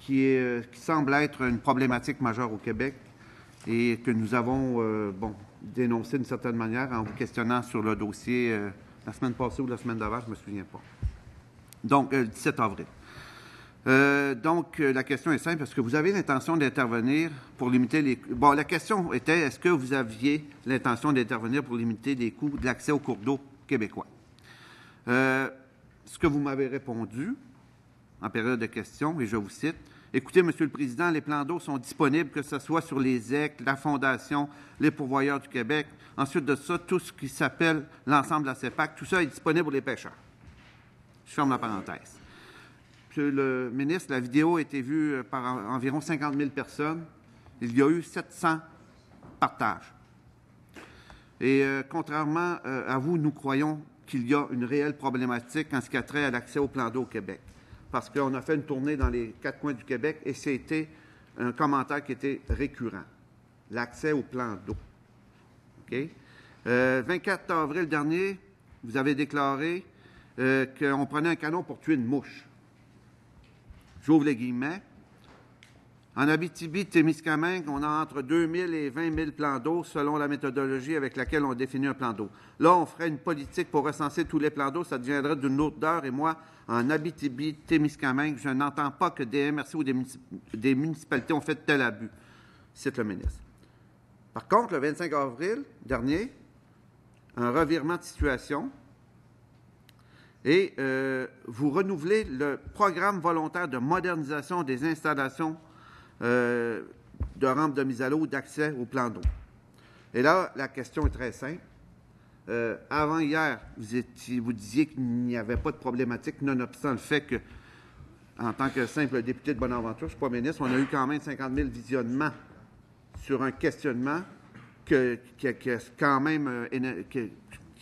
qui semble être une problématique majeure au Québec et que nous avons dénoncé d'une certaine manière en vous questionnant sur le dossier la semaine passée ou la semaine d'avant, je ne me souviens pas. Donc, le 17 avril. La question est simple. Est-ce que vous avez l'intention d'intervenir pour limiter les... Bon, la question était, est-ce que vous aviez l'intention d'intervenir pour limiter les coûts de l'accès aux cours d'eau québécois? Ce que vous m'avez répondu en période de questions, et je vous cite, « Écoutez, Monsieur le Président, les plans d'eau sont disponibles, que ce soit sur les EC, la Fondation, les pourvoyeurs du Québec. Ensuite de ça, tout ce qui s'appelle l'ensemble de la CEPAC, tout ça est disponible pour les pêcheurs. » Je ferme la parenthèse. Monsieur le ministre, la vidéo a été vue par environ 50 000 personnes. Il y a eu 700 partages. Et contrairement à vous, nous croyons qu'il y a une réelle problématique en ce qui a trait à l'accès au plan d'eau au Québec. Parce qu'on a fait une tournée dans les 4 coins du Québec et c'était un commentaire qui était récurrent. L'accès au plan d'eau. OK? 24 avril dernier, vous avez déclaré qu'on prenait un canon pour tuer une mouche. J'ouvre les guillemets. En Abitibi-Témiscamingue, on a entre 2 000 et 20 000 plans d'eau selon la méthodologie avec laquelle on définit un plan d'eau. Là, on ferait une politique pour recenser tous les plans d'eau, ça deviendrait d'une autre heure. Et moi, en Abitibi-Témiscamingue, je n'entends pas que des MRC ou des municipalités ont fait tel abus, cite le ministre. Par contre, le 25 avril dernier, un revirement de situation et vous renouvelez le programme volontaire de modernisation des installations de rampes de mise à l'eau ou d'accès au plan d'eau. Et là, la question est très simple. Avant hier, vous disiez qu'il n'y avait pas de problématique, nonobstant le fait que, en tant que simple député de Bonaventure, je ne suis pas ministre, on a eu quand même 50 000 visionnements sur un questionnement qui a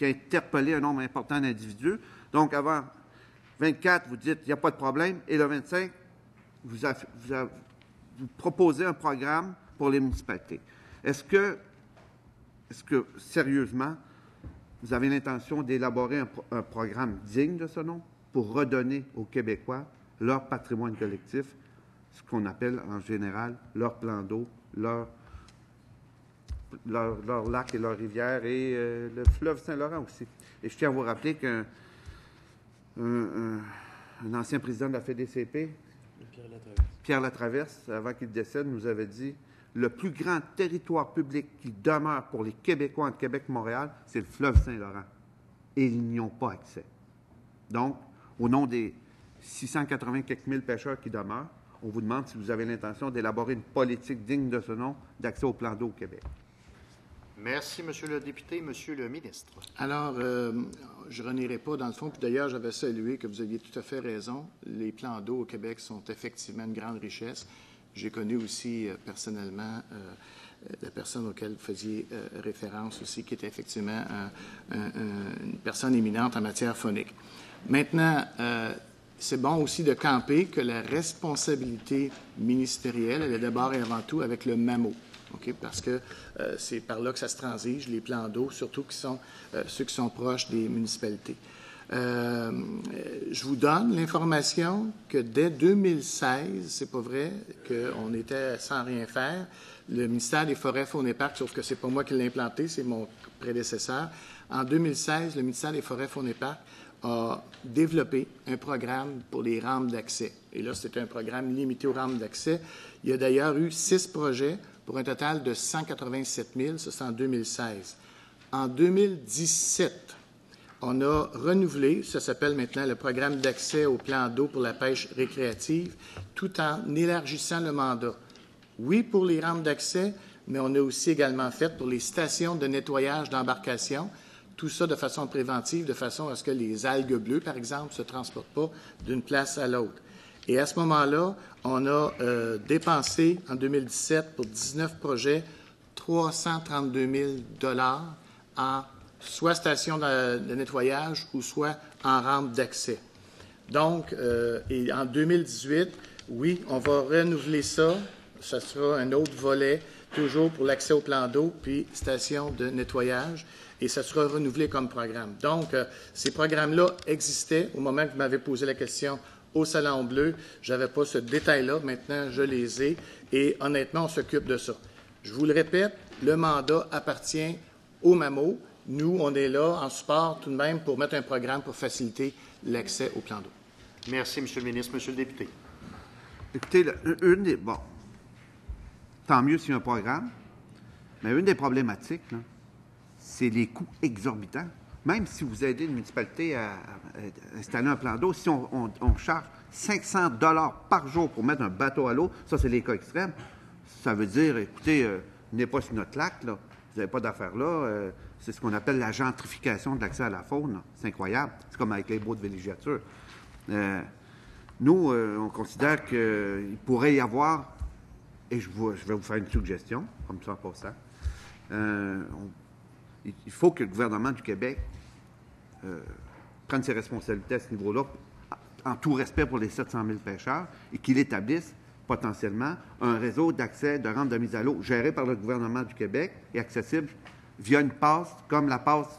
interpellé un nombre important d'individus. Donc, avant 24, vous dites qu'il n'y a pas de problème, et le 25, vous proposez un programme pour les municipalités. Est-ce que sérieusement, vous avez l'intention d'élaborer un programme digne de ce nom pour redonner aux Québécois leur patrimoine collectif, ce qu'on appelle en général leur plan d'eau, leur lac et leurs rivières et le fleuve Saint-Laurent aussi. Et je tiens à vous rappeler qu'un ancien président de la FDCP, Pierre Latraverse, avant qu'il décède, nous avait dit « Le plus grand territoire public qui demeure pour les Québécois entre Québec et Montréal, c'est le fleuve Saint-Laurent. Et ils n'y ont pas accès. » Donc, au nom des 680 quelques mille pêcheurs qui demeurent, on vous demande si vous avez l'intention d'élaborer une politique digne de ce nom d'accès au plan d'eau au Québec. Merci, Monsieur le député. Monsieur le ministre. Alors, je ne renierai pas dans le fond. Puis d'ailleurs, j'avais salué que vous aviez tout à fait raison. Les plans d'eau au Québec sont effectivement une grande richesse. J'ai connu aussi personnellement la personne auquel vous faisiez référence aussi, qui était effectivement une personne éminente en matière faunique. Maintenant, c'est bon aussi de camper que la responsabilité ministérielle, elle est d'abord et avant tout avec le MAMO. Okay? Parce que c'est par là que ça se transige, les plans d'eau, surtout qui sont, ceux qui sont proches des municipalités. Je vous donne l'information que dès 2016, c'est pas vrai qu'on était sans rien faire. Le ministère des Forêts, Faune et Parcs, sauf que c'est pas moi qui l'ai implanté, c'est mon prédécesseur. En 2016, le ministère des Forêts, Faune et Parcs a développé un programme pour les rampes d'accès. Et là, c'était un programme limité aux rampes d'accès. Il y a d'ailleurs eu 6 projets pour un total de 187 000, ça c'est en 2016. En 2017, on a renouvelé, ça s'appelle maintenant le programme d'accès au plan d'eau pour la pêche récréative, tout en élargissant le mandat. Oui, pour les rampes d'accès, mais on a aussi également fait pour les stations de nettoyage d'embarcation, tout ça de façon préventive, de façon à ce que les algues bleues, par exemple, ne se transportent pas d'une place à l'autre. Et à ce moment-là, on a dépensé en 2017 pour 19 projets 332 000 en soit station de nettoyage ou soit en rampe d'accès. Donc, et en 2018, oui, on va renouveler ça. Ça sera un autre volet, toujours pour l'accès au plan d'eau, puis station de nettoyage, et ça sera renouvelé comme programme. Donc, ces programmes-là existaient au moment que vous m'avez posé la question. au Salon Bleu. Je n'avais pas ce détail-là. Maintenant, je les ai. Et honnêtement, on s'occupe de ça. Je vous le répète, le mandat appartient au MAMO. Nous, on est là en support tout de même pour mettre un programme pour faciliter l'accès au plan d'eau. Merci, M. le ministre. Monsieur le député. Écoutez, bon, tant mieux s'il y a un programme, mais une des problématiques, c'est les coûts exorbitants. Même si vous aidez une municipalité à installer un plan d'eau, si on charge 500 $ par jour pour mettre un bateau à l'eau, ça, c'est les cas extrêmes. Ça veut dire, écoutez, n'est pas sur notre lac, là. Vous n'avez pas d'affaires là. C'est ce qu'on appelle la gentrification de l'accès à la faune. C'est incroyable. C'est comme avec les baux de villégiature. Nous, on considère qu'il pourrait y avoir, et je vais vous faire une suggestion, comme ça en passant, il faut que le gouvernement du Québec prenne ses responsabilités à ce niveau-là, en tout respect pour les 700 000 pêcheurs, et qu'il établisse potentiellement un réseau d'accès de rampe de mise à l'eau géré par le gouvernement du Québec et accessible via une passe comme la passe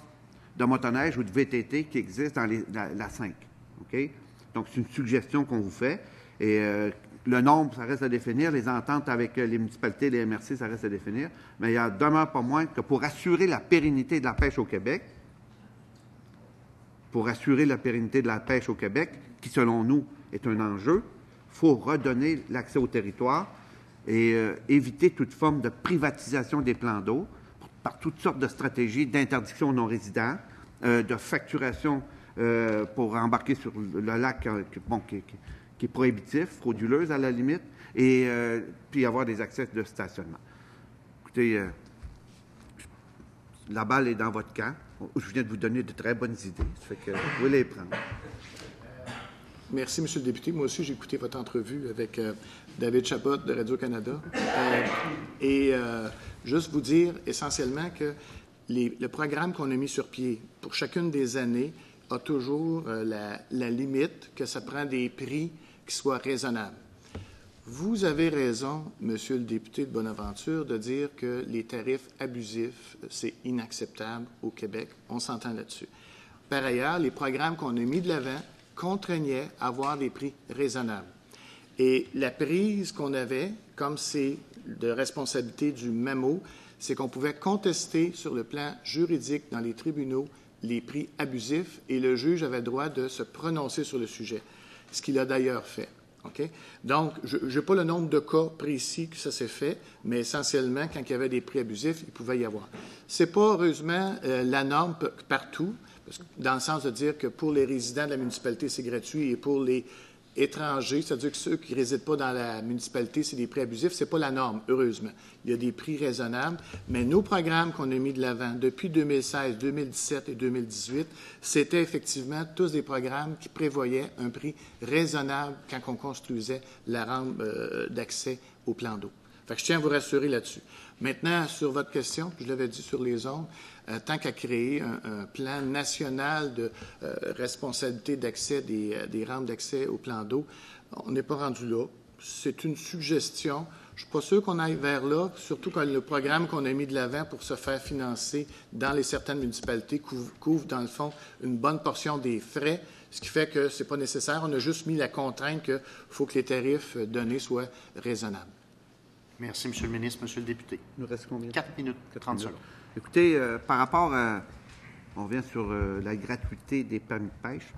de motoneige ou de VTT qui existe dans la 5. OK? Donc, c'est une suggestion qu'on vous fait. Et le nombre, ça reste à définir. Les ententes avec les municipalités, les MRC, ça reste à définir. Mais il en demeure pas moins que pour assurer la pérennité de la pêche au Québec, qui, selon nous, est un enjeu, il faut redonner l'accès au territoire et éviter toute forme de privatisation des plans d'eau par toutes sortes de stratégies d'interdiction aux non-résidents, de facturation pour embarquer sur le lac qui est prohibitif, frauduleuse à la limite, et puis avoir des accès de stationnement. Écoutez, la balle est dans votre camp. Je viens de vous donner de très bonnes idées. Ça fait que vous pouvez les prendre. Merci, M. le député. Moi aussi, j'ai écouté votre entrevue avec David Chabot de Radio-Canada. Juste vous dire essentiellement que le programme qu'on a mis sur pied pour chacune des années a toujours la limite que ça prend des prix qui soient raisonnables. Vous avez raison, Monsieur le député de Bonaventure, de dire que les tarifs abusifs, c'est inacceptable au Québec. On s'entend là-dessus. Par ailleurs, les programmes qu'on a mis de l'avant contraignaient à avoir des prix raisonnables. Et la prise qu'on avait, comme c'est de responsabilité du MAMO, c'est qu'on pouvait contester sur le plan juridique dans les tribunaux les prix abusifs et le juge avait le droit de se prononcer sur le sujet, ce qu'il a d'ailleurs fait. Okay? Donc, je n'ai pas le nombre de cas précis que ça s'est fait, mais essentiellement, quand il y avait des prix abusifs, il pouvait y avoir. Ce n'est pas, heureusement, la norme partout, parce que, dans le sens de dire que pour les résidents de la municipalité, c'est gratuit, et pour les étrangers, c'est-à-dire que ceux qui ne résident pas dans la municipalité, c'est des prix abusifs, ce n'est pas la norme, heureusement. Il y a des prix raisonnables, mais nos programmes qu'on a mis de l'avant depuis 2016, 2017 et 2018, c'était effectivement tous des programmes qui prévoyaient un prix raisonnable quand on construisait la rampe d'accès au plan d'eau. Fait que je tiens à vous rassurer là-dessus. Maintenant, sur votre question, je l'avais dit sur les zones, tant qu'à créer un plan national de responsabilité d'accès des rampes d'accès au plan d'eau, on n'est pas rendu là. C'est une suggestion. Je ne suis pas sûr qu'on aille vers là, surtout quand le programme qu'on a mis de l'avant pour se faire financer dans certaines municipalités couvre, dans le fond, une bonne portion des frais, ce qui fait que ce n'est pas nécessaire. On a juste mis la contrainte qu'il faut que les tarifs donnés soient raisonnables. Merci, M. le ministre. Monsieur le député. Il nous reste combien? 4 minutes, 30 secondes. Écoutez, par rapport à... On revient sur la gratuité des permis de pêche.